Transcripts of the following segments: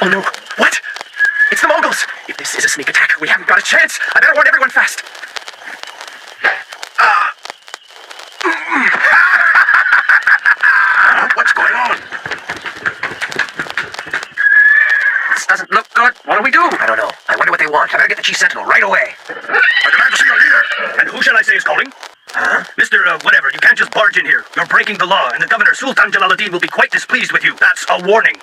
Oh no. What? It's the Mongols! If this is a sneak attack, we haven't got a chance! I better warn everyone fast! What's going on? This doesn't look good. What do we do? I don't know. I wonder what they want. I better get the Chief Sentinel right away. I demand to see your leader! And who shall I say is calling? Huh? Mr. Whatever, you can't just barge in here. You're breaking the law, and the governor, Sultan Jalaluddin, will be quite displeased with you. That's a warning.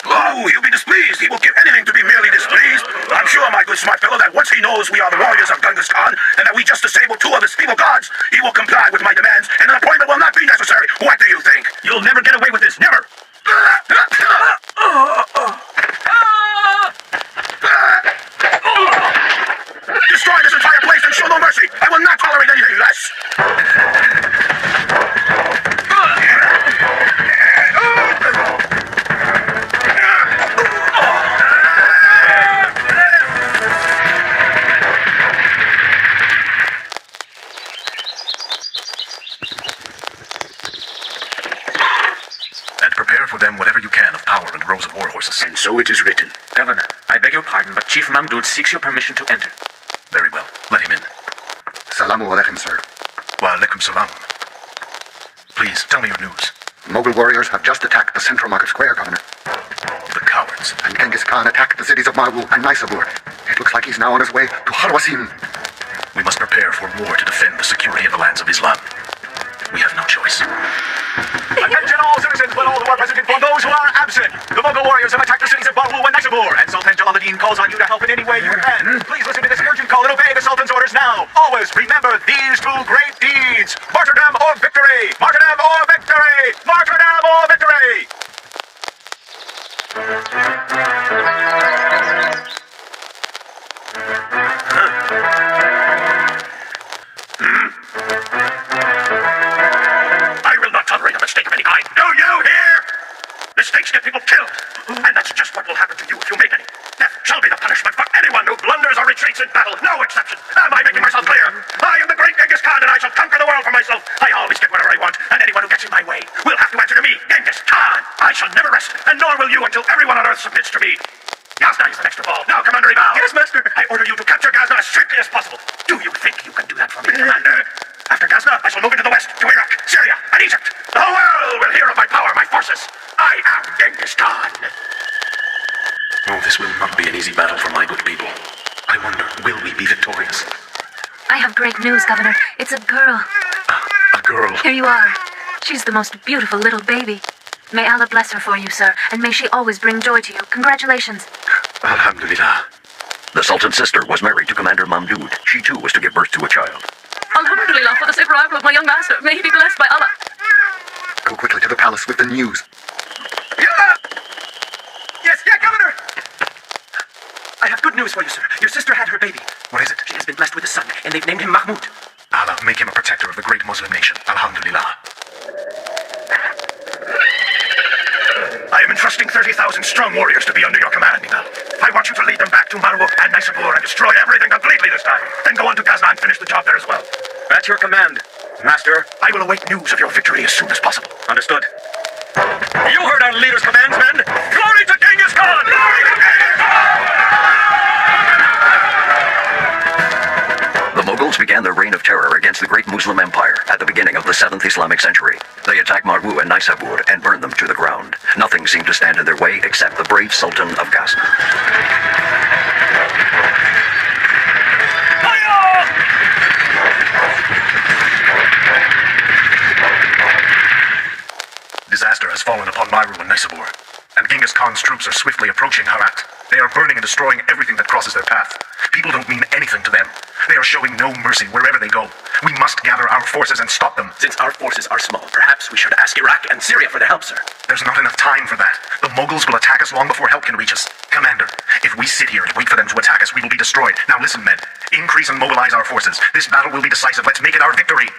Oh, he'll be displeased. He will give anything to be merely displeased. I'm sure, my good smart fellow, that once he knows we are the warriors of Genghis Khan, and that we just disabled 2 of his feeble gods, he will comply with my demands, and an appointment will not be necessary. What do you think? You'll never get away with this. Never! Destroy this entire place and show no mercy. I will not tolerate anything less. Prepare for them whatever you can of power and rows of war horses. And so it is written. Governor, I beg your pardon, but Chief Mamdud seeks your permission to enter. Very well. Let him in. Salamu alaikum, sir. Wa alaikum salam. Please, tell me your news. Mughal warriors have just attacked the central market square, Governor. The cowards. And Genghis Khan attacked the cities of Marwu and Naisabur. It looks like he's now on his way to Harwasin. We must prepare for war to defend the security of the lands of Islam. We have no choice. Attention all citizens, but all who are present inform those who are absent. The Mughal warriors have attacked the cities of Marwu and Naisabur, and Sultan Jalaluddin calls on you to help in any way you can. Please listen to this urgent call and obey the Sultan's orders now. Always remember these 2 great deeds: martyrdom or victory! Martyrdom or victory! Martyrdom or victory! Tolerate a mistake of any kind. Do you hear? Mistakes get people killed. And that's just what will happen to you if you make any. Death shall be the punishment for anyone who blunders or retreats in battle. No exception. Am I making myself clear? I am the great Genghis Khan, and I shall conquer the world for myself. I always get whatever I want, and anyone who gets in my way will have to answer to me, Genghis Khan. I shall never rest, and nor will you until everyone on earth submits to me. Ghazni is the next of all. Now, Commander Ibal. Yes, Master. I order you to capture Ghazni as swiftly as possible. Do you think you can do that for me, Commander? After Ghazni, I shall move into the west, to Iraq, Syria, and Egypt. The whole world will hear of my power, my forces. I am Genghis Khan. Oh, this will not be an easy battle for my good people. I wonder, will we be victorious? I have great news, Governor. It's a girl. A girl? Here you are. She's the most beautiful little baby. May Allah bless her for you, sir, and may she always bring joy to you. Congratulations. Alhamdulillah. The Sultan's sister was married to Commander Mamdud. She too was to give birth to a child. Alhamdulillah for the safe arrival of my young master. May he be blessed by Allah. Go quickly to the palace with the news. Yes, Governor! I have good news for you, sir. Your sister had her baby. What is it? She has been blessed with a son, and they've named him Mahmud. Allah make him a protector of the great Muslim nation. Alhamdulillah. I am entrusting 30,000 strong warriors to be under your command, Ibal. I want you to lead them back to Marwu and Naisabur and destroy everything completely this time. Then go on to Ghazni and finish the job there as well. At your command, Master. I will await news of your victory as soon as possible. Understood. You heard our leader's commands, men. Glory to Genghis Khan! Glory to Genghis Khan! The Mughals began their reign of terror against the great Muslim Empire at the beginning of the 7th Islamic century. They attacked Marwu and Naisabur and burned them to the ground. Nothing seemed to stand in their way except the brave Sultan of Ghazni. Disaster has fallen upon Marwu and Naisabur, and Genghis Khan's troops are swiftly approaching Herat. They are burning and destroying everything that crosses their path. People don't mean anything to them. They are showing no mercy wherever they go. We must gather our forces and stop them. Since our forces are small, perhaps we should ask Iraq and Syria for their help, sir. There's not enough time for that. The Mughals will attack us long before help can reach us. Commander, if we sit here and wait for them to attack us, we will be destroyed. Now listen, men. Increase and mobilize our forces. This battle will be decisive. Let's make it our victory.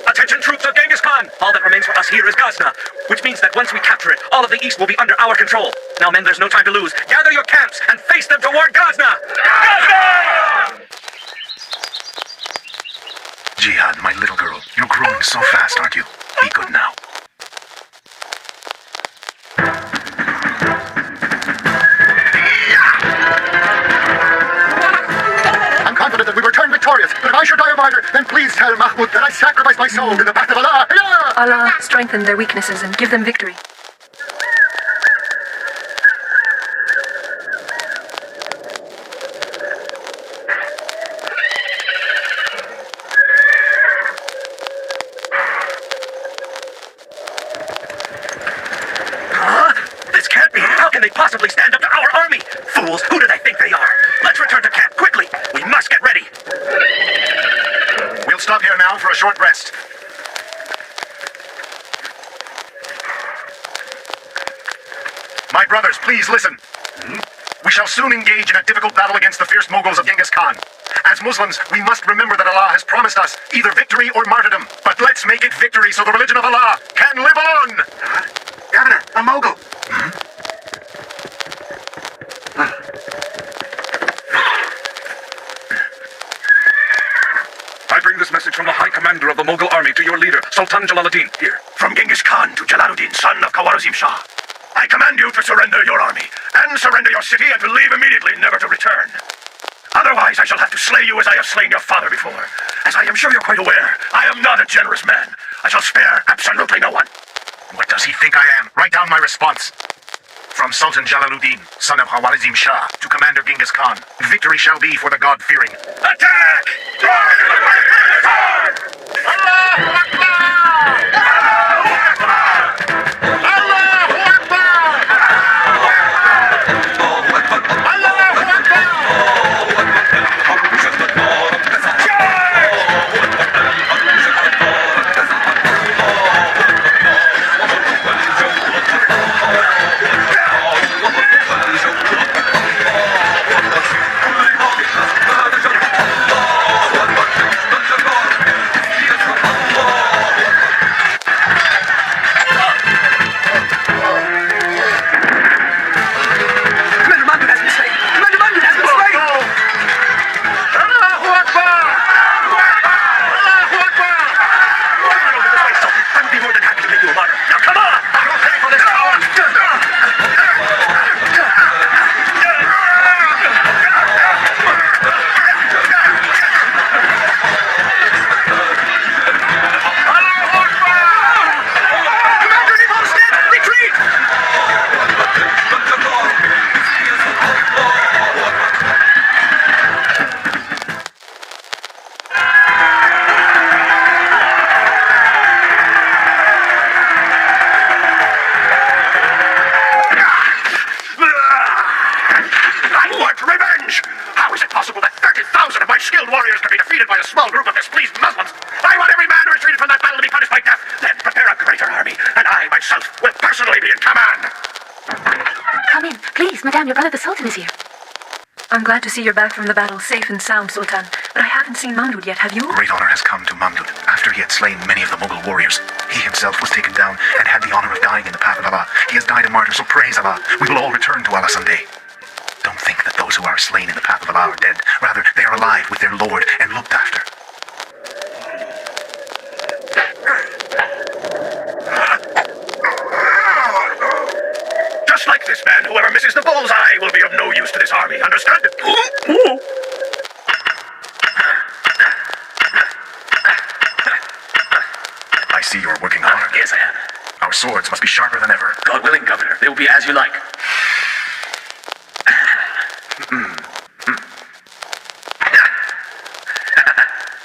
Attention, troops of Genghis Khan! All that remains for us here is Ghazni, which means that once we capture it, all of the east will be under our control. Now, men, there's no time to lose. Gather your camps and face them toward Ghazni! Ghazni! Jihad, my little girl, you growing so fast, aren't you? Be good now. I'm confident that we return victorious, but if I should die a martyr, then please tell Mahmud that I sacrificed my soul in the path of Allah. Allah strengthen their weaknesses and give them victory. This can't be. How can they possibly stand up to our army? Fools, who do they think they are? Let's return to camp quickly. We must get ready. We'll stop here now for a short rest. My brothers, please listen. We shall soon engage in a difficult battle against the fierce Mughals of Genghis Khan. As Muslims, we must remember that Allah has promised us either victory or martyrdom. But let's make it victory so the religion of Allah can live on! Governor, a Mughal. I bring this message from the High Commander of the Mughal army to your leader, Sultan Jalaluddin, here. From Genghis Khan to Jalaluddin, son of Khwarazm Shah. I command you to surrender your army, and surrender your city, and to leave immediately, never to return. Otherwise, I shall have to slay you as I have slain your father before. As I am sure you're quite aware, I am not a generous man. I shall spare absolutely no one. What does he think I am? Write down my response. From Sultan Jalaluddin, son of Khwarazm Shah, to Commander Genghis Khan, victory shall be for the God-fearing. Attack! Madame, your brother the Sultan is here. I'm glad to see you're back from the battle safe and sound, Sultan. But I haven't seen Mahmud yet, have you? Great honor has come to Mahmud after he had slain many of the Mughal warriors. He himself was taken down and had the honor of dying in the path of Allah. He has died a martyr, so praise Allah. We will all return to Allah someday. Don't think that those who are slain in the path of Allah are dead. Rather, they are alive with their Lord and looked after. Just like this man, whoever misses the bullseye will be of no use to this army. Understood? I see you're working hard. Yes, I am. Our swords must be sharper than ever. God willing, Governor, they will be as you like.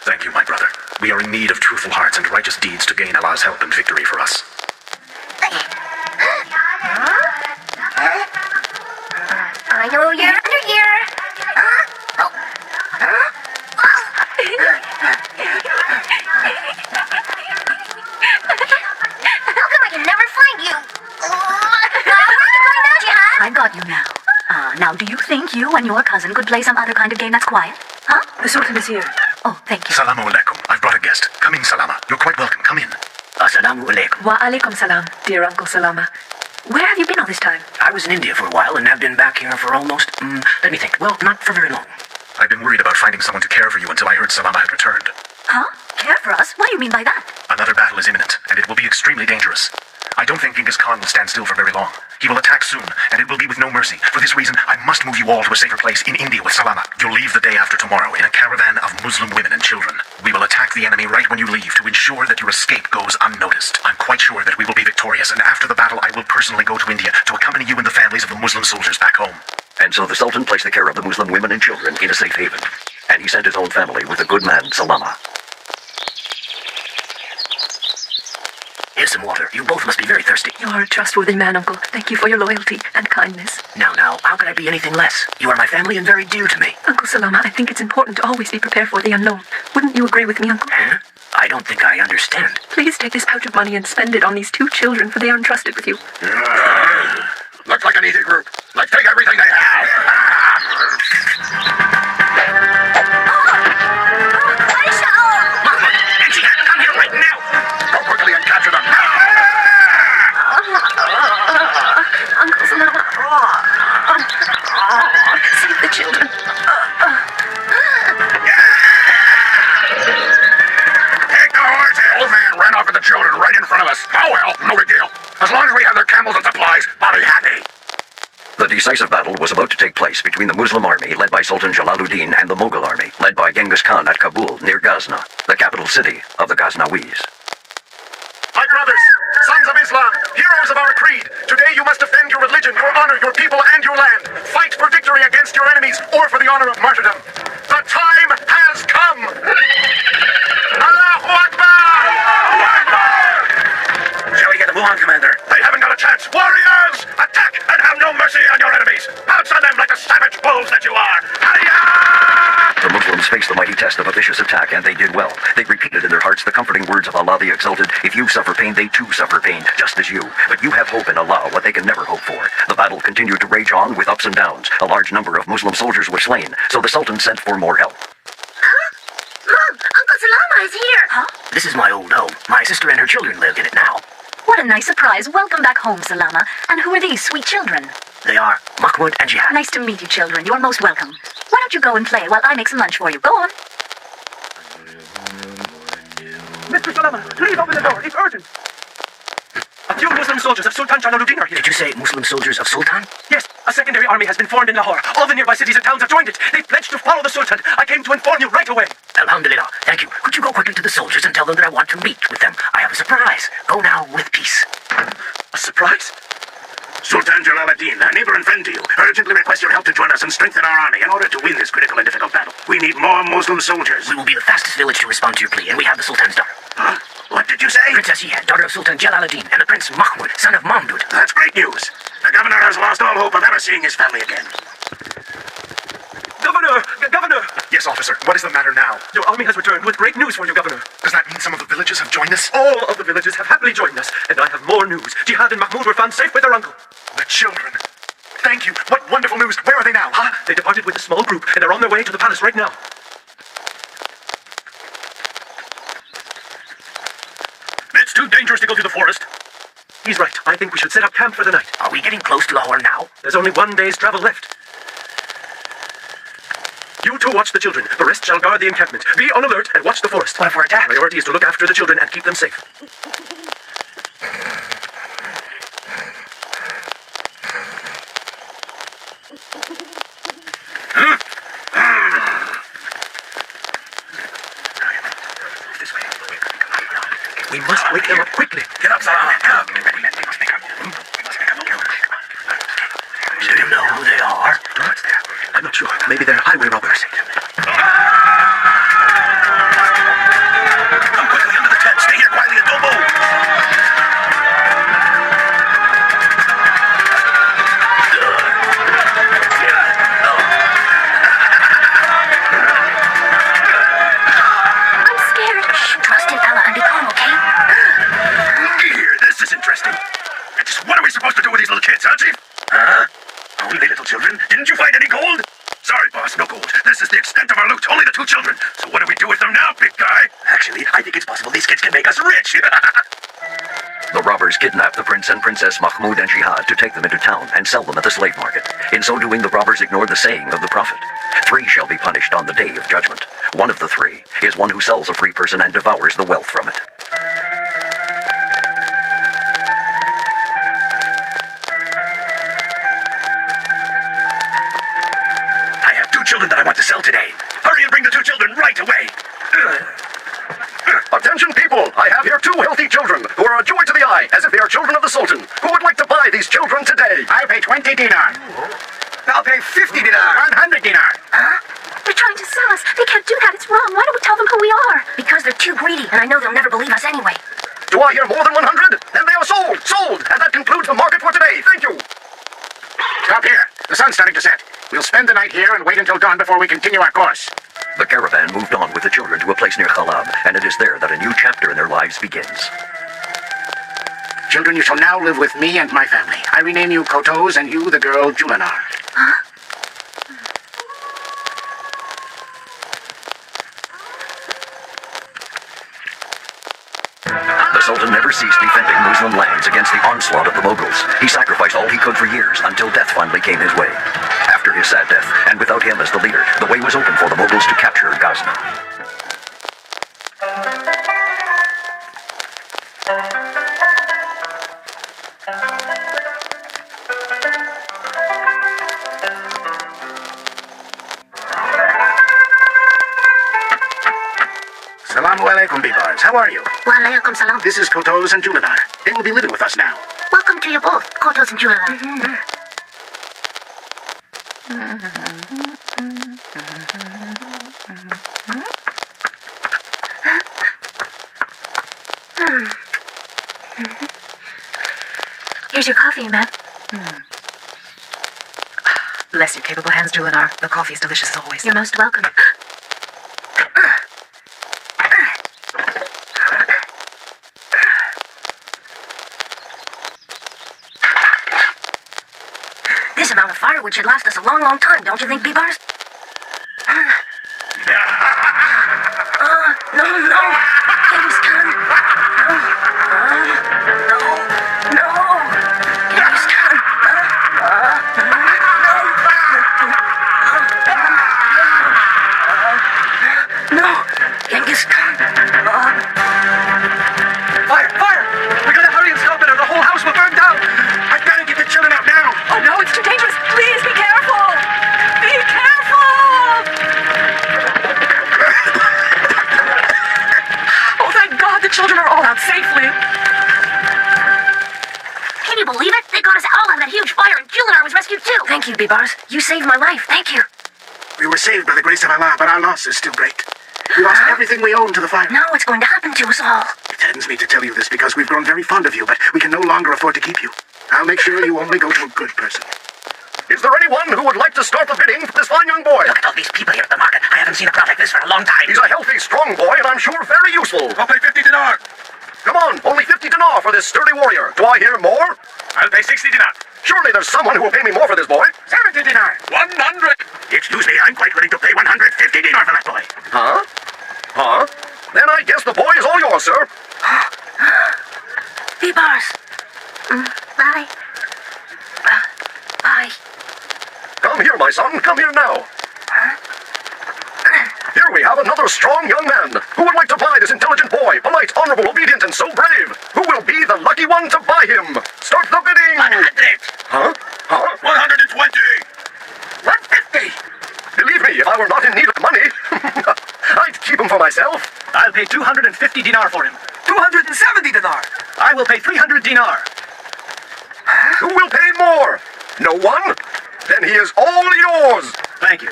Thank you, my brother. We are in need of truthful hearts and righteous deeds to gain Allah's help and victory for us. You're here. How come I can never find you? Where are you going now, Jihad? I got you now. Now do you think you and your cousin could play some other kind of game that's quiet? Huh? The Sultan is here. Oh, thank you. Salamu alaikum. I've brought a guest. Come in, Salama. You're quite welcome. Come in. Assalamu alaikum. Wa alaikum salam, dear Uncle Salama. Where have you been all this time? I was in India for a while and have been back here for almost, let me think. Well, not for very long. I've been worried about finding someone to care for you until I heard Salama had returned. Huh? Care for us? What do you mean by that? Another battle is imminent, and it will be extremely dangerous. I don't think Genghis Khan will stand still for very long. He will attack soon, and it will be with no mercy. For this reason, I must move you all to a safer place in India with Salama. You'll leave the day after tomorrow in a caravan of Muslim women and children. We will attack the enemy right when you leave to ensure that your escape goes unnoticed. I'm quite sure that we will be victorious, and after the battle, I will personally go to India to accompany you and the families of the Muslim soldiers back home. And so the Sultan placed the care of the Muslim women and children in a safe haven. And he sent his own family with the good man, Salama. Here's some water. You both must be very thirsty. You are a trustworthy man, Uncle. Thank you for your loyalty and kindness. Now, how could I be anything less? You are my family and very dear to me. Uncle Salama, I think it's important to always be prepared for the unknown. Wouldn't you agree with me, Uncle? Huh? I don't think I understand. Please take this pouch of money and spend it on these 2 children, for they are entrusted with you. Looks like an easy group. Let's take everything they have. Come here right now! Go quickly and capture them. Uncle Salama. Save the children. Take the horses! Old man ran off with the children right in front of us. Oh well, no big deal. As long as we have their camels and supplies, I'll be happy. The decisive battle was about to take place between the Muslim army led by Sultan Jalaluddin and the Mughal army led by Genghis Khan at Kabul near Ghazna, the capital city of the Ghaznawis. My brothers, sons of Islam, heroes of our creed, today you must defend your religion, your honor, your people, and your land. Fight for victory against your enemies or for the honor of martyrdom. The time has come! Allahu Akbar! Shall we get the move on, Commander? They haven't got a chance. Warriors, attack and have no mercy on your enemies. Pounce on them like the savage bulls that you are. Hayya! The Muslims faced the mighty test of a vicious attack, and they did well. They repeated in their hearts the comforting words of Allah the Exalted. If you suffer pain, they too suffer pain, just as you. But you have hope in Allah, what they can never hope for. The battle continued to rage on with ups and downs. A large number of Muslim soldiers were slain, so the Sultan sent for more help. Huh? Mom, Uncle Salama is here. Huh? This is my old home. My sister and her children live in it now. What a nice surprise. Welcome back home, Salama. And who are these sweet children? They are Mahmud and Jihad. Nice to meet you, children. You are most welcome. Why don't you go and play while I make some lunch for you? Go on. Mr. Salama, please open the door. It's urgent. A few Muslim soldiers of Sultan Jalaluddin are here. Did you say Muslim soldiers of Sultan? Yes, a secondary army has been formed in Lahore. All the nearby cities and towns have joined it. They've pledged to follow the Sultan. I came to inform you right away. Alhamdulillah. Thank you. Could you go quickly to the soldiers and tell them that I want to meet with them? I have a surprise. Go now with peace. A surprise? Sultan Jalaluddin, a neighbor and friend to you, urgently request your help to join us and strengthen our army in order to win this critical and difficult battle. We need more Muslim soldiers. We will be the fastest village to respond to your plea, and we have the Sultan's daughter. Huh? What did you say? Princess Jihad, daughter of Sultan Jalaluddin, and the Prince Mahmud, son of Mamdud. That's great news. The governor has lost all hope of ever seeing his family again. Governor! Yes, officer. What is the matter now? Your army has returned with great news for you, Governor. Does that mean some of the villages have joined us? All of the villages have happily joined us, and I have more news. Jihad and Mahmud were found safe with their uncle. The children. Thank you. What wonderful news. Where are they now? Huh? They departed with a small group, and they're on their way to the palace right now. It's too dangerous to go through the forest. He's right. I think we should set up camp for the night. Are we getting close to Lahore now? There's only 1 day's travel left. You two watch the children. The rest shall guard the encampment. Be on alert and watch the forest. What if we're attacked? Priority is to look after the children and keep them safe. This way. We must wake them up quickly. Get up, Salama. Get up. Do you know who they are? I'm not sure. Maybe they're highway robbers. Come quickly under the tent. Stay here quietly and don't move. I'm scared. Shh, trust in Allah and be calm, okay? Here, this is interesting. Just what are we supposed to do with these little kids, huh, Chief? Huh? Only little children? Didn't you find any gold? Sorry, boss, no gold. This is the extent of our loot. Only the 2 children. So what do we do with them now, big guy? Actually, I think it's possible these kids can make us rich. The robbers kidnapped the Prince and Princess Mahmud and Jihad to take them into town and sell them at the slave market. In so doing, the robbers ignored the saying of the Prophet. 3 shall be punished on the day of judgment. One of the 3 is one who sells a free person and devours the wealth from it. Attention people, I have here two healthy children who are a joy to the eye, as if they are children of the Sultan. Who would like to buy these children today? I'll pay 20 dinar. I'll pay 50 dinar. 100 dinar. They're trying to sell us. They can't do that. It's wrong. Why don't we tell them who we are? Because they're too greedy, and I know they'll never believe us anyway. Do I hear more than 100? Then they are sold! Sold! And that concludes the market for today. Thank you. Stop here. The sun's starting to set. We'll spend the night here and wait until dawn before we continue our course. The caravan moved on with the children to a place near Khalab, and it is there that a new chapter in their lives begins. Children, you shall now live with me and my family. I rename you Kotos and you the girl Julanar. Huh? The Sultan never ceased defending Muslim lands against the onslaught of the Mughals. He sacrificed all he could for years until death finally came his way. After his sad death, and without him as the leader, the way was open for the Mughals to capture Ghazni. Salamu alaikum, Bibars. How are you? Wa alaikum salam. This is Kotos and Julanar. They will be living with us now. Welcome to you both, Kotos and Julanar. Here's your coffee, man. Bless your capable hands, Julanar. The coffee is delicious as always. You're most welcome. This amount of firewood should last us a long, long time, don't you think, Bibars? No. Genghis Khan. No. Genghis Khan. No. Genghis Khan. Fire! We gotta hurry and stop it or the whole house will burn down! I gotta get the children out now. Oh no, it's too dangerous. Please be careful. Be careful. Oh, thank God the children are all out safely. Can you believe it? They got us all out of that huge fire and Julanar was rescued too. Thank you, Bibars. You saved my life. Thank you. We were saved by the grace of Allah, but our loss is still great. We lost everything we owned to the fire. Now what's going to happen to us all? It saddens me to tell you this because we've grown very fond of you, but we can no longer afford to keep you. I'll make sure you only go to a good person. Is there anyone who would like to start the bidding for this fine young boy? Look at all these people here at the market. I haven't seen a crowd like this for a long time. He's a healthy, strong boy, and I'm sure very useful. I'll pay 50 dinar. Come on, only 50 dinar for this sturdy warrior. Do I hear more? I'll pay 60 dinar. Surely there's someone who will pay me more for this boy. 70 dinar. 100. Excuse me, I'm quite willing to pay 150 dinar for that boy. Huh? Then I guess the boy is all yours, sir. Bibars. Bye. Bye. Come here, my son. Come here now. Here we have another strong young man. Who would like to buy this intelligent boy, polite, honorable, obedient, and so brave? Who will be the lucky one to buy him? Start the bidding! 100. Huh? 120. 150! Believe me, if I were not in need of money, I'd keep him for myself. I'll pay 250 dinar for him. 270 dinar. I will pay 300 dinar. Who will pay more? No one? Then he is all yours. Thank you.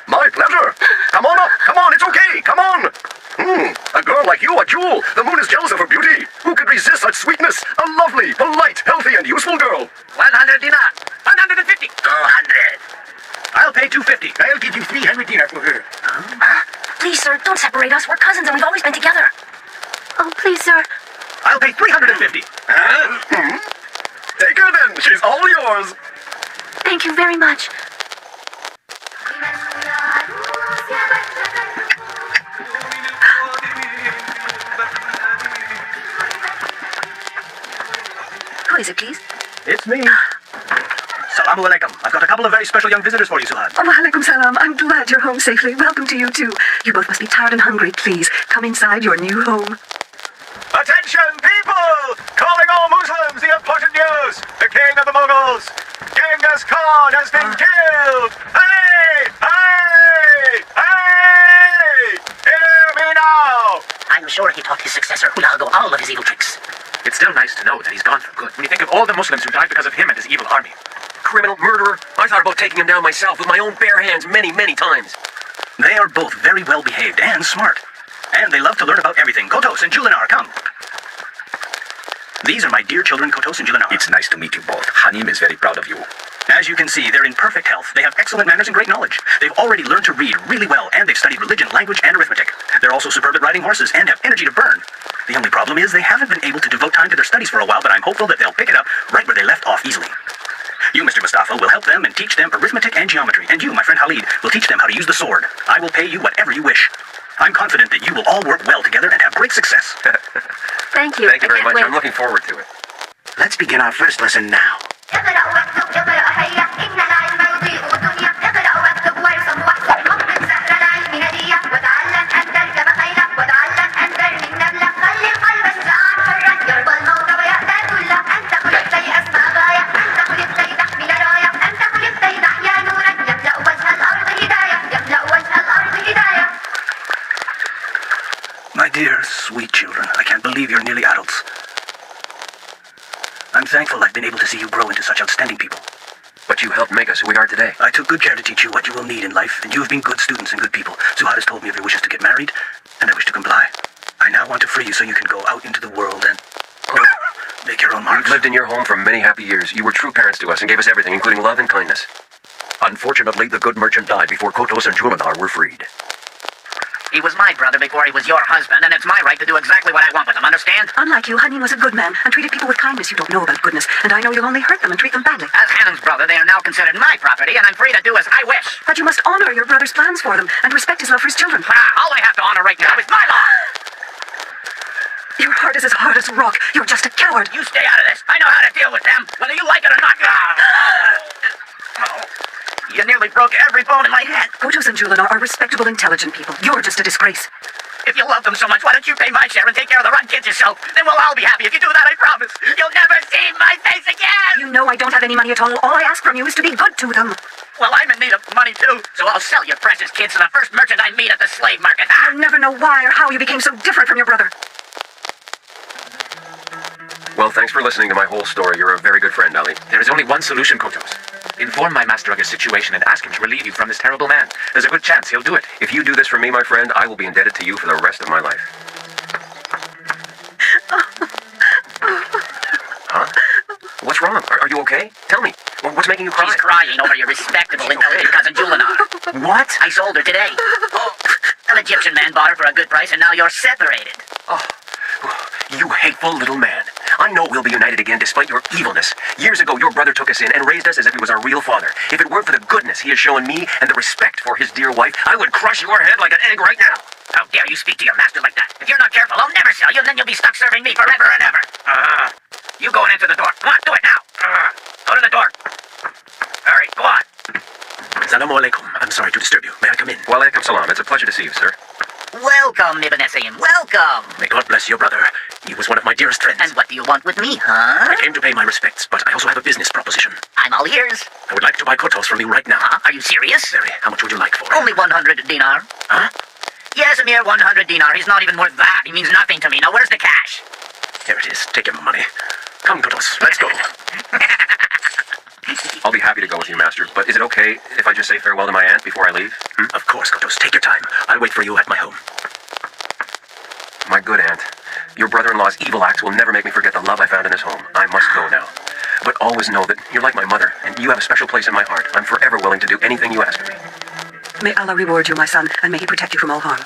My pleasure. Come on up. Come on, it's okay. Come on. A girl like you, a jewel. The moon is jealous of her beauty. Who could resist such sweetness? A lovely, polite, healthy, and useful girl. 100 dinar. 150. 200. I'll pay 250. I'll give you 300 dinar for her. Please, sir, don't separate us. We're cousins and we've always been together. Oh, please, sir. I'll pay 350. Take her then. She's all yours. Thank you very much. Who is it, please? It's me. Salamu alaikum. I've got a couple of very special young visitors for you, Suhan. Oh, alaikum salam. I'm glad you're home safely. Welcome to you too. You both must be tired and hungry. Please, come inside your new home. Attention, people! Calling all Muslims the important news! The king of the Mughals, Genghis Khan, has been killed! Hey! Hey! Hey! I'm sure he taught his successor, Hulago, all of his evil tricks. It's still nice to know that he's gone for good. When you think of all the Muslims who died because of him and his evil army. Criminal murderer. I thought about taking him down myself with my own bare hands many, many times. They are both very well behaved and smart. And they love to learn about everything. Kotos and Julinar, come. These are my dear children, Kotos and Julinar. It's nice to meet you both. Hanim is very proud of you. As you can see, they're in perfect health. They have excellent manners and great knowledge. They've already learned to read really well, and they've studied religion, language, and arithmetic. They're also superb at riding horses and have energy to burn. The only problem is they haven't been able to devote time to their studies for a while, but I'm hopeful that they'll pick it up right where they left off easily. You, Mr. Mustafa, will help them and teach them arithmetic and geometry, and you, my friend Khalid, will teach them how to use the sword. I will pay you whatever you wish. I'm confident that you will all work well together and have great success. Thank you. Thank you very much. I'm looking forward to it. Let's begin our first lesson now. My dear, sweet children, I can't believe you're nearly adults. I'm thankful I've been able to see you grow into such outstanding people. But you helped make us who we are today. I took good care to teach you what you will need in life, and you have been good students and good people. Zuhad has told me of your wishes to get married, and I wish to comply. I now want to free you so you can go out into the world and make your own marks. We've lived in your home for many happy years. You were true parents to us and gave us everything, including love and kindness. Unfortunately, the good merchant died before Kotos and Julinar were freed. He was my brother before he was your husband, and it's my right to do exactly what I want with him, understand? Unlike you, Hanim was a good man and treated people with kindness. You don't know about goodness, and I know you'll only hurt them and treat them badly. As Hanan's brother, they are now considered my property, and I'm free to do as I wish. But you must honor your brother's plans for them and respect his love for his children. All I have to honor right now is my law. Your heart is as hard as rock. You're just a coward. You stay out of this. I know how to deal with them, whether you like it or not. You nearly broke every bone in my head. Kotos and Julinar are respectable, intelligent people. You're just a disgrace. If you love them so much, why don't you pay my share and take care of the rotten kids yourself? Then we'll all be happy. If you do that, I promise, you'll never see my face again! You know I don't have any money at all. All I ask from you is to be good to them. Well, I'm in need of money too, so I'll sell your precious kids to the first merchant I meet at the slave market. I'll never know why or how you became so different from your brother. Well, thanks for listening to my whole story. You're a very good friend, Ali. There is only one solution, Kotos. Inform my master of your situation and ask him to relieve you from this terrible man. There's a good chance he'll do it. If you do this for me, my friend, I will be indebted to you for the rest of my life. Huh? What's wrong? Are you okay? Tell me. What's making you cry? She's crying over your respectable, intelligent cousin Julinar. What? I sold her today. An Egyptian man bought her for a good price, and now you're separated. Oh, you hateful little man. I know we'll be united again despite your evilness. Years ago, your brother took us in and raised us as if he was our real father. If it weren't for the goodness he has shown me and the respect for his dear wife, I would crush your head like an egg right now. How dare you speak to your master like that? If you're not careful, I'll never sell you, and then you'll be stuck serving me forever and ever. You go and enter the door. Come on, do it now. Go to the door. Hurry, go on. Assalamu alaikum. I'm sorry to disturb you. May I come in? Wa alaikum salam. It's a pleasure to see you, sir. Welcome, Ibn Essayim. Welcome. May God bless your brother. He was one of my dearest friends. And what do you want with me, huh? I came to pay my respects, but I also have a business proposition. I'm all ears. I would like to buy kotos from you right now. Are you serious? Very. How much would you like for it? Only 100 dinar. Huh? Yes, a mere 100 dinar. He's not even worth that. He means nothing to me. Now, where's the cash? Here it is. Take your money. Come, kotos. Let's go. I'll be happy to go with you, Master, but is it okay if I just say farewell to my aunt before I leave? Of course, kotos. Take your time. I'll wait for you at my home. My good aunt, your brother-in-law's evil acts will never make me forget the love I found in his home. I must go now. But always know that you're like my mother, and you have a special place in my heart. I'm forever willing to do anything you ask of me. May Allah reward you, my son, and may He protect you from all harm.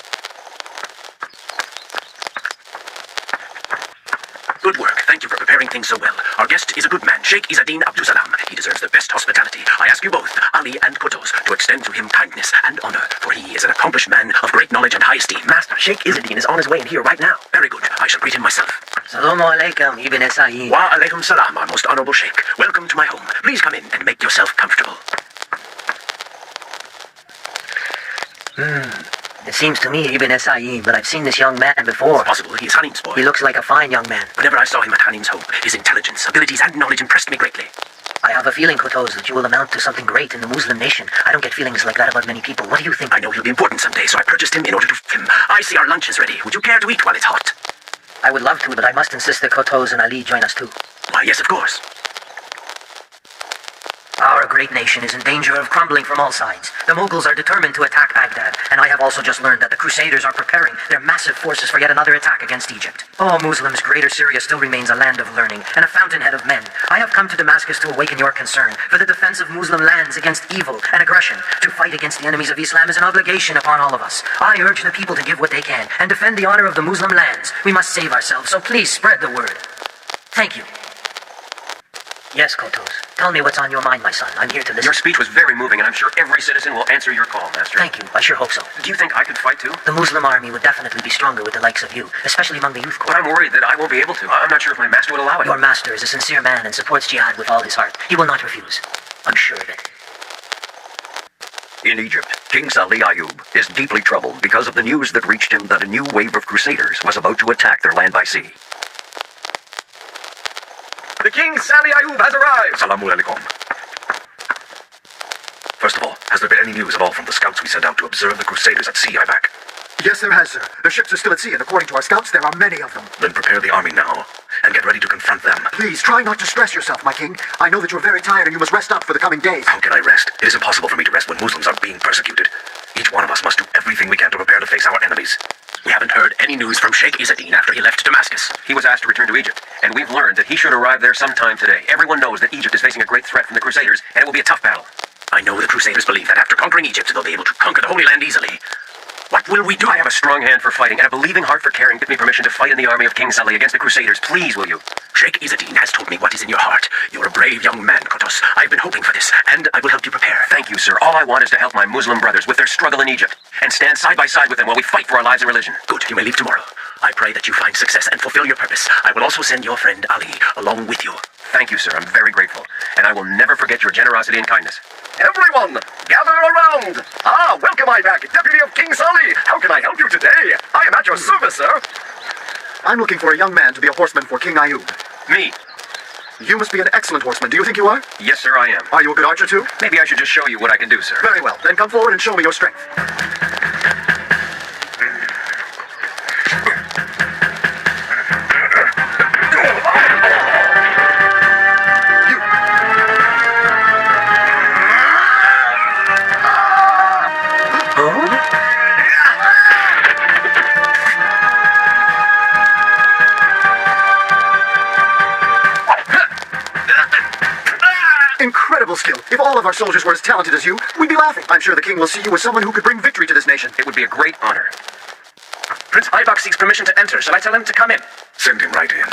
Good work. Thank you for preparing things so well. Our guest is a good man, Sheikh Izzeddin Abdusalam. He deserves the best hospitality. I ask you both, Ali and Kotos, to extend to him kindness and honor, for he is an accomplished man of great knowledge and high esteem. Master, Sheikh Izzeddin is on his way in here right now. Very good. I shall greet him myself. Assalamu alaikum, Ibn Essayim. Wa alaikum salam, our most honorable Sheikh. Welcome to my home. Please come in and make yourself comfortable. It seems to me, Ibn Essayim, that I've seen this young man before. It's possible. He is Hanim's boy. He looks like a fine young man. Whenever I saw him at Hanim's home, his intelligence, abilities, and knowledge impressed me greatly. I I have a feeling, Kotos, that you will amount to something great in the Muslim nation. I don't get feelings like that about many people. What do you think? I know he'll be important someday, so I purchased him in order to f him. I see our lunch is ready. Would you care to eat while it's hot? I would love to, but I must insist that Kotos and Ali join us too. Why, yes, of course. Our great nation is in danger of crumbling from all sides. The Mughals are determined to attack Baghdad, and I have also just learned that the Crusaders are preparing their massive forces for yet another attack against Egypt. Oh, Muslims, Greater Syria still remains a land of learning and a fountainhead of men. I have come to Damascus to awaken your concern for the defense of Muslim lands against evil and aggression. To fight against the enemies of Islam is an obligation upon all of us. I urge the people to give what they can and defend the honor of the Muslim lands. We must save ourselves, so please spread the word. Thank you. Yes, Kotos. Tell me what's on your mind, my son. I'm here to listen. Your speech was very moving, and I'm sure every citizen will answer your call, Master. Thank you. I sure hope so. Do you think I could fight too? The Muslim army would definitely be stronger with the likes of you, especially among the youth corps. But I'm worried that I won't be able to. I'm not sure if my master would allow it. Your master is a sincere man and supports jihad with all his heart. He will not refuse. I'm sure of it. In Egypt, King Salih Ayub is deeply troubled because of the news that reached him that a new wave of crusaders was about to attack their land by sea. The King Salih Ayub has arrived! Salamu alaikum. First of all, has there been any news at all from the scouts we sent out to observe the crusaders at sea, Ibak? Yes, there has, sir. Their ships are still at sea, and according to our scouts, there are many of them. Then prepare the army now, and get ready to confront them. Please, try not to stress yourself, my king. I know that you're very tired and you must rest up for the coming days. How can I rest? It is impossible for me to rest when Muslims are being persecuted. Each one of us must do everything we can to prepare to face our enemies. We haven't heard any news from Sheikh Izzadin after he left Damascus. He was asked to return to Egypt, and we've learned that he should arrive there sometime today. Everyone knows that Egypt is facing a great threat from the Crusaders, and it will be a tough battle. I know the Crusaders believe that after conquering Egypt, they'll be able to conquer the Holy Land easily. What will we do? I have a strong hand for fighting, and a believing heart for caring. Give me permission to fight in the army of King Salih against the Crusaders. Please, will you? Sheikh Izzadin has told me what is in your heart. You're a brave young man, Kotos. I've been hoping for this, and I will help you prepare. Thank you, sir. All I want is to help my Muslim brothers with their struggle in Egypt, and stand side by side with them while we fight for our lives and religion. Good. You may leave tomorrow. I pray that you find success and fulfill your purpose. I will also send your friend Ali along with you. Thank you, sir. I'm very grateful, and I will never forget your generosity and kindness. Everyone, gather around! Ah, welcome, Ibak, Deputy of King Salih. How can I help you today? I am at your service, sir. I'm looking for a young man to be a horseman for King Ayub. Me? You must be an excellent horseman. Do you think you are? Yes, sir, I am. Are you a good archer, too? Maybe I should just show you what I can do, sir. Very well. Then come forward and show me your strength. Incredible skill. If all of our soldiers were as talented as you, we'd be laughing. I'm sure the king will see you as someone who could bring victory to this nation. It would be a great honor. Prince Ibak seeks permission to enter. Shall I tell him to come in? Send him right in.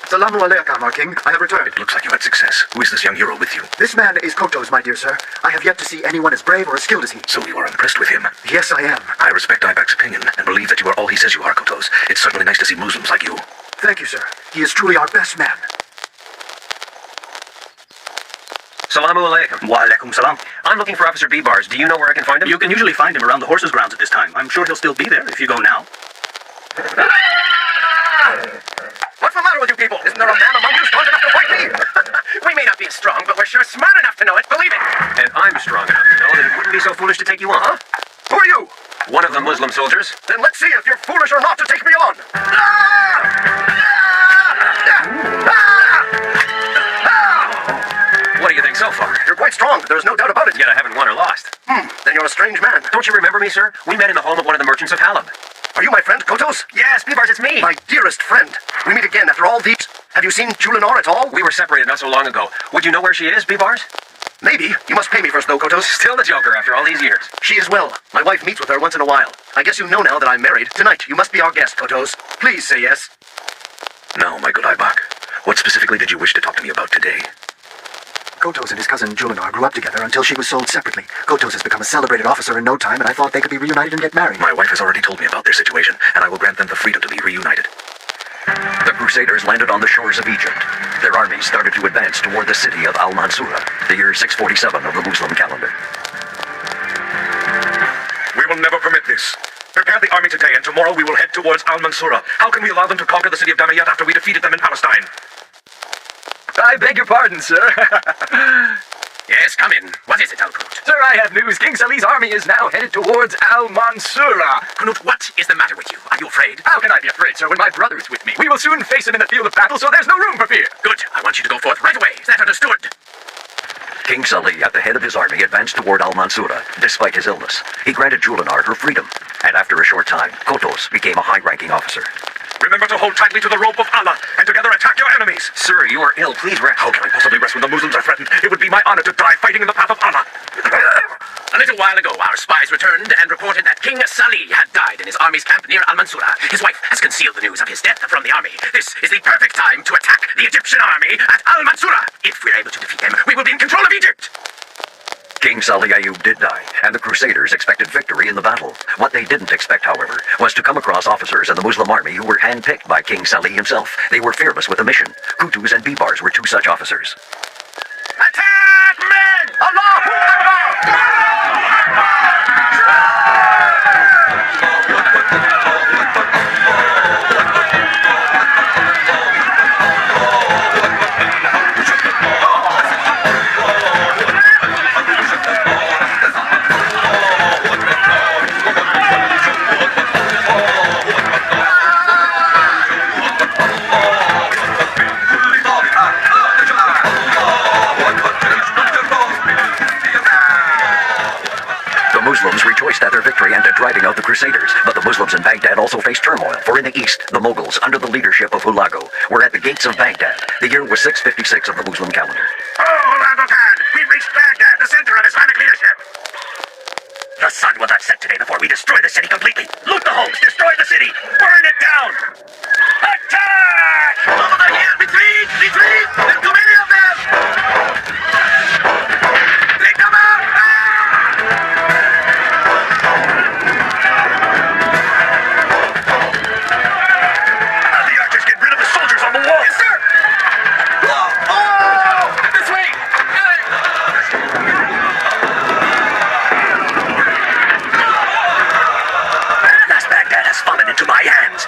Salamu alaikum, our king. I have returned. It looks like you had success. Who is this young hero with you? This man is Kotos, my dear sir. I have yet to see anyone as brave or as skilled as he. So you are impressed with him? Yes, I am. I respect Ibak's opinion and believe that you are all he says you are, Kotos. It's certainly nice to see Muslims like you. Thank you, sir. He is truly our best man. Salamu alaikum. Wa alaikum salam. I'm looking for Officer B-Bars. Do you know where I can find him? You can usually find him around the horses' grounds at this time. I'm sure he'll still be there if you go now. What's the matter with you people? Isn't there a man among you strong enough to fight me? We may not be as strong, but we're sure smart enough to know it. Believe it. And I'm strong enough to know that it wouldn't be so foolish to take you on. Huh? Who are you? One of the Muslim soldiers. Then let's see if you're foolish or not to take me on. What do you think so far? You're quite strong. There's no doubt about it. Yet I haven't won or lost. Then you're a strange man. Don't you remember me, sir? We met in the home of one of the merchants of Halab. Are you my friend, Kotos? Yes, B-Bars, it's me. My dearest friend. We meet again after all these. Have you seen Julinar at all? We were separated not so long ago. Would you know where she is, B-Bars? Maybe. You must pay me first, though, Kotos. Still the joker after all these years. She is well. My wife meets with her once in a while. I guess you know now that I'm married. Tonight, you must be our guest, Kotos. Please say yes. Now, my good Ibak, what specifically did you wish to talk to me about today? Kotos and his cousin Julinar grew up together until she was sold separately. Kotos has become a celebrated officer in no time, and I thought they could be reunited and get married. My wife has already told me about their situation, and I will grant them the freedom to be reunited. The Crusaders landed on the shores of Egypt. Their army started to advance toward the city of Al-Mansura, the year 647 of the Muslim calendar. We will never permit this. Prepare the army today, and tomorrow we will head towards Al-Mansura. How can we allow them to conquer the city of Damayat after we defeated them in Palestine? I beg your pardon, sir. Yes, come in. What is it, Al-Qunut? Sir, I have news. King Salih's army is now headed towards Al-Mansura. Qunut, what is the matter with you? Are you afraid? How can I be afraid, sir, when my brother is with me? We will soon face him in the field of battle, so there's no room for fear. Good. I want you to go forth right away. Is that understood? King Salih, at the head of his army, advanced toward Al-Mansura, despite his illness. He granted Julinar her freedom, and after a short time, Kotos became a high-ranking officer. Remember to hold tightly to the rope of Allah, and together attack your enemies. Sir, you are ill. Please rest. How can I possibly rest when the Muslims are threatened? It would be my honor to die fighting in the path of Allah. A little while ago, our spies returned and reported that King Salih had died in his army's camp near Al-Mansura. His wife has concealed the news of his death from the army. This is the perfect time to attack the Egyptian army at Al-Mansura. If we're able to defeat them, we will be in control of Egypt. King Salih Ayyub did die, and the Crusaders expected victory in the battle. What they didn't expect, however, was to come across officers in the Muslim army who were handpicked by King Salih himself. They were fearless with a mission. Kutus and Bibars were two such officers. Attack, men! Allahu Akbar! Muslims rejoiced at their victory and at driving out the Crusaders, but the Muslims in Baghdad also faced turmoil, for in the east, the Mughals, under the leadership of Hulagu, were at the gates of Baghdad. The year was 656 of the Muslim calendar. Oh, Hulagu Khan! We've reached Baghdad, the center of Islamic leadership! The sun will not set today before we destroy the city completely. Loot the homes, destroy the city, burn it down! Attack! Over here! Retreat! Retreat! There's too many of them! Take them out!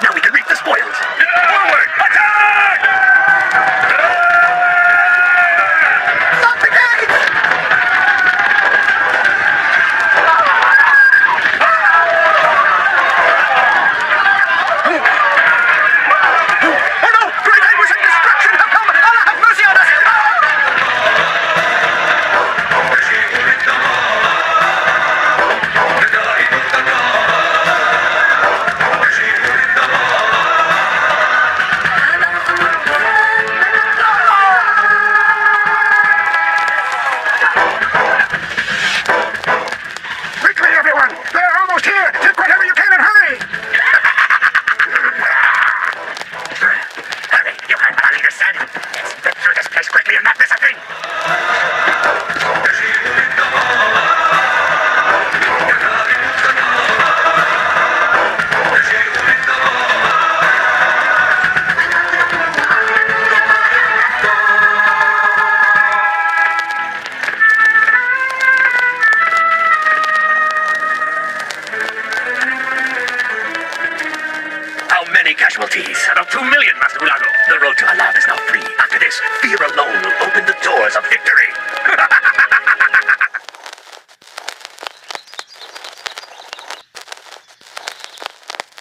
Now we can reap the spoils. Forward! Attack! Stop the gates! Oh no! Great anguish and destruction have come! Allah have mercy on us! About 2 million, Master Hulagu. The road to Allah is now free. After this, fear alone will open the doors of victory.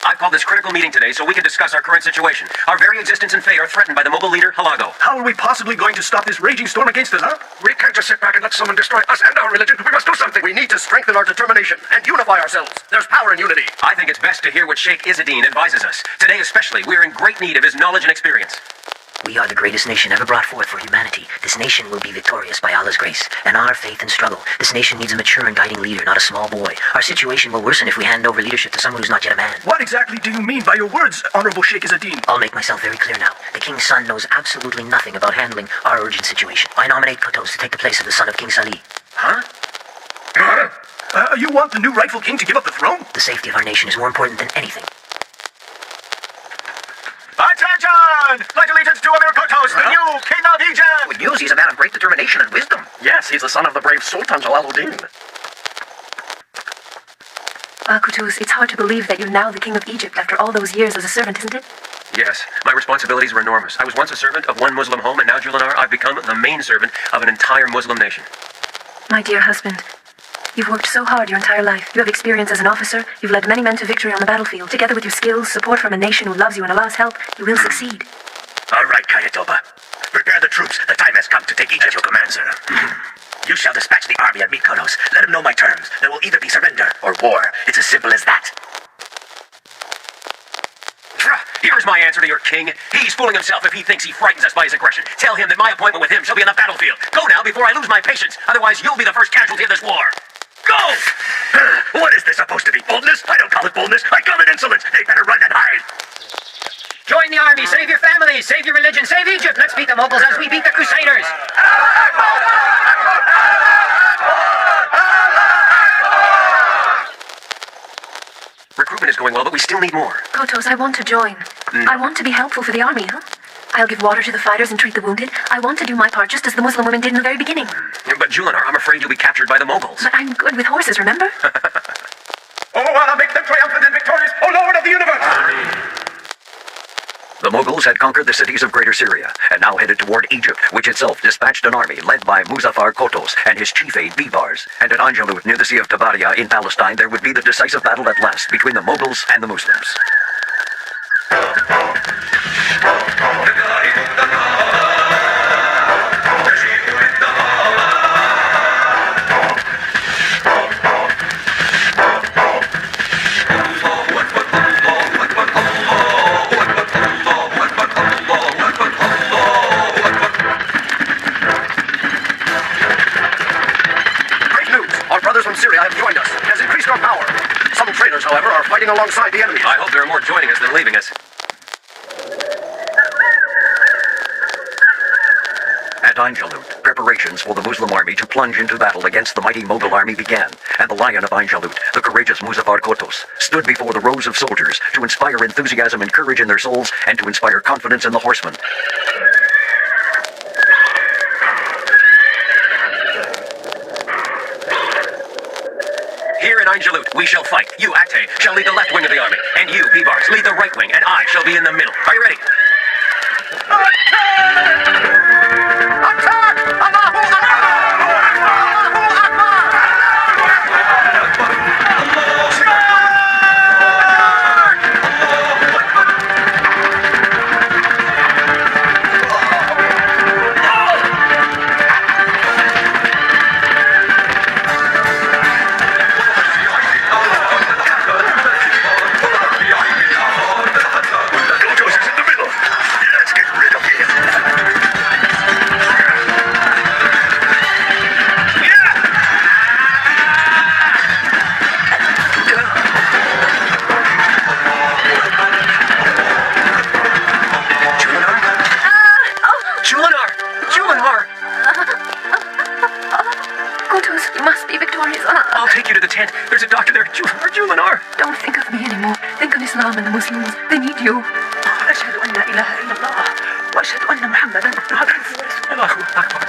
I've called this critical meeting today so we can discuss our current situation. Our very existence and fate are threatened by the Mughal leader, Hulagu. How are we possibly going to stop this raging storm against us, huh? We can't just sit back and let someone destroy us and our religion. We must do something. We need to strengthen our determination and unify ourselves. There's power in unity. I think it's best to hear what Sheikh Izzadin advises us. Today especially, we're in great need of his knowledge and experience. We are the greatest nation ever brought forth for humanity. This nation will be victorious by Allah's grace and our faith and struggle. This nation needs a mature and guiding leader, not a small boy. Our situation will worsen if we hand over leadership to someone who's not yet a man. What exactly do you mean by your words, Honorable Sheikh Izzadin? I'll make myself very clear now. The king's son knows absolutely nothing about handling our urgent situation. I nominate Kotos to take the place of the son of King Salih. Huh? You want the new rightful king to give up the throne? The safety of our nation is more important than anything. Attention! Pledge allegiance to Amir Kotos, the new king of Egypt! Good news, he's a man of great determination and wisdom. Yes, he's the son of the brave Sultan Jalaluddin. Kutus, it's hard to believe that you're now the king of Egypt after all those years as a servant, isn't it? Yes, my responsibilities are enormous. I was once a servant of one Muslim home, and now, Julinar, I've become the main servant of an entire Muslim nation. My dear husband, you've worked so hard your entire life. You have experience as an officer. You've led many men to victory on the battlefield. Together with your skills, support from a nation who loves you, and Allah's help, you will succeed. All right, Kayatoba. Prepare the troops. The time has come to take Egypt. As your command, sir. You shall dispatch the army at Mykonos. Let them know my terms. There will either be surrender or war. It's as simple as that. Here's my answer to your king. He's fooling himself if he thinks he frightens us by his aggression. Tell him that my appointment with him shall be on the battlefield. Go now before I lose my patience. Otherwise, you'll be the first casualty of this war. Go! What is this supposed to be? Boldness? I don't call it boldness. I call it insolence. They better run and hide. Join the army, save your families, save your religion, save Egypt. Let's beat the Mughals as we beat the Crusaders. Recruitment is going well, but we still need more. Kotos, I want to join. I want to be helpful for the army, huh? I'll give water to the fighters and treat the wounded. I want to do my part just as the Muslim women did in the very beginning. But Julinar, I'm afraid you'll be captured by the Mongols. But I'm good with horses, remember? Oh, Allah, make them triumphant and victorious, O Lord of the universe! The Mughals had conquered the cities of Greater Syria, and now headed toward Egypt, which itself dispatched an army led by Muzaffar Kotos and his chief aide Bibars. And at Ain Jalut, near the Sea of Tabaria in Palestine, there would be the decisive battle at last between the Mughals and the Muslims. Syria have joined us. It has increased our power. Some traitors, however, are fighting alongside the enemy. I hope there are more joining us than leaving us. At Ain Jalut, preparations for the Muslim army to plunge into battle against the mighty Mughal army began, and the lion of Ain Jalut, the courageous Muzaffar Kotos, stood before the rows of soldiers to inspire enthusiasm and courage in their souls and to inspire confidence in the horsemen. Here in Ain Jalut, we shall fight. You, Ate, shall lead the left wing of the army, and you, Bibars, lead the right wing, and I shall be in the middle. Are you ready? There's a doctor there. Julinar. Don't think of me anymore. Think of Islam and the Muslims. They need you. أشهد أن لا إله إلا الله وأشهد أن محمدا عبده ورسوله. الله أكبر.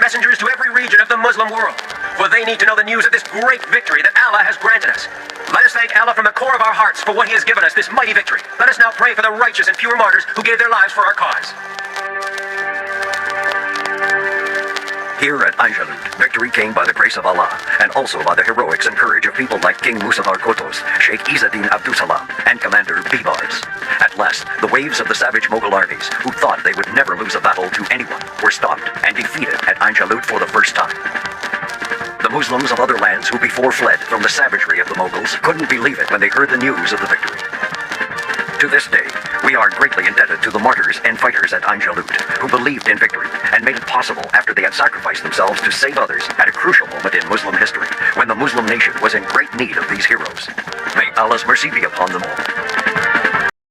Messengers to every region of the Muslim world, for they need to know the news of this great victory that Allah has granted us. Let us thank Allah from the core of our hearts for what He has given us, this mighty victory. Let us now pray for the righteous and pure martyrs who gave their lives for our cause. Here at Ain Jalut, victory came by the grace of Allah, and also by the heroics and courage of people like King Musadar Kotos, Sheikh Izzeddin Abdusalam, and Commander Bibars. At last, the waves of the savage Mughal armies, who thought they would never lose a battle to anyone, were stopped and defeated at Ain Jalut for the first time. The Muslims of other lands who before fled from the savagery of the Mughals couldn't believe it when they heard the news of the victory. To this day, we are greatly indebted to the martyrs and fighters at Ain Jalut, who believed in victory and made it possible after they had sacrificed themselves to save others at a crucial moment in Muslim history, when the Muslim nation was in great need of these heroes. May Allah's mercy be upon them all.